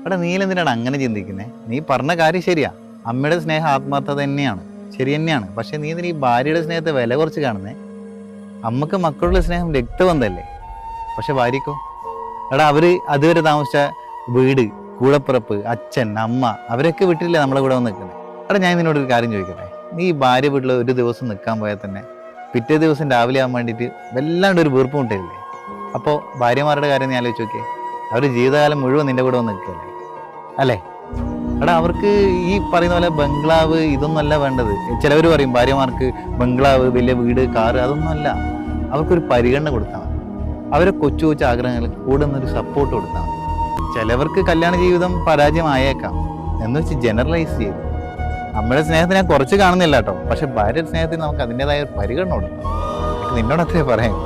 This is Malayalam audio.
എടാ നീ എന്തിനാണ് അങ്ങനെ ചിന്തിക്കുന്നത്? നീ പറഞ്ഞ കാര്യം ശരിയാ, അമ്മയുടെ സ്നേഹം ആത്മാർത്ഥത തന്നെയാണ്, ശരി തന്നെയാണ്. പക്ഷെ നീ ഇതിന് ഈ ഭാര്യയുടെ സ്നേഹത്തെ വില കുറച്ച് കാണുന്നേ. അമ്മക്ക് മക്കളുടെ സ്നേഹം രക്തബന്ധല്ലേ, പക്ഷെ ഭാര്യക്കോ? എടാ അവര് അതുവരെ താമസിച്ച വീട്, കൂടപ്പിറപ്പ്, അച്ഛൻ, അമ്മ, അവരൊക്കെ വിട്ടില്ലേ നമ്മളെ കൂടെ വന്ന് നിൽക്കുന്നത്. എടാ ഞാൻ നിന്നോട് ഒരു കാര്യം ചോദിക്കട്ടെ, നീ ഈ ഭാര്യ വീട്ടിൽ ഒരു ദിവസം നിൽക്കാൻ പോയാൽ തന്നെ പിറ്റേ ദിവസം രാവിലെ ആകാൻ വേണ്ടിയിട്ട് വല്ലാണ്ട് ഒരു വീർപ്പ് മുട്ടില്ലേ? അപ്പോൾ ഭാര്യമാരുടെ കാര്യം നീ ആലോചിച്ച് നോക്കിയേ, അവർ ജീവിതകാലം മുഴുവൻ നിന്റെ കൂടെ വന്ന് നിൽക്കല്ലേ അല്ലേ? എടാ അവർക്ക് ഈ പറയുന്ന പോലെ ബംഗ്ലാവ് ഇതൊന്നും അല്ല വേണ്ടത്. ചിലവർ പറയും ഭാര്യമാർക്ക് ബംഗ്ലാവ്, വലിയ വീട്, കാറ്, അതൊന്നും അല്ല. അവർക്കൊരു പരിഗണന കൊടുത്താൽ മതി. അവരെ കൊച്ചു കൊച്ചു ആഗ്രഹങ്ങൾക്ക് കൂടെ നിന്നൊരു സപ്പോർട്ട് കൊടുത്താൽ മതി. ചിലവർക്ക് കല്യാണ ജീവിതം പരാജയമായേക്കാം എന്ന് വെച്ച് ജനറലൈസ് ചെയ്യും. നമ്മുടെ സ്നേഹത്തെ ഞാൻ കുറച്ച് കാണുന്നില്ല കേട്ടോ, പക്ഷെ ഭാര്യയുടെ സ്നേഹത്തിന് നമുക്ക് അതിൻ്റെതായ ഒരു പരിഗണന കൊടുക്കണം. നിന്നോട് അത്രേ പറയാം.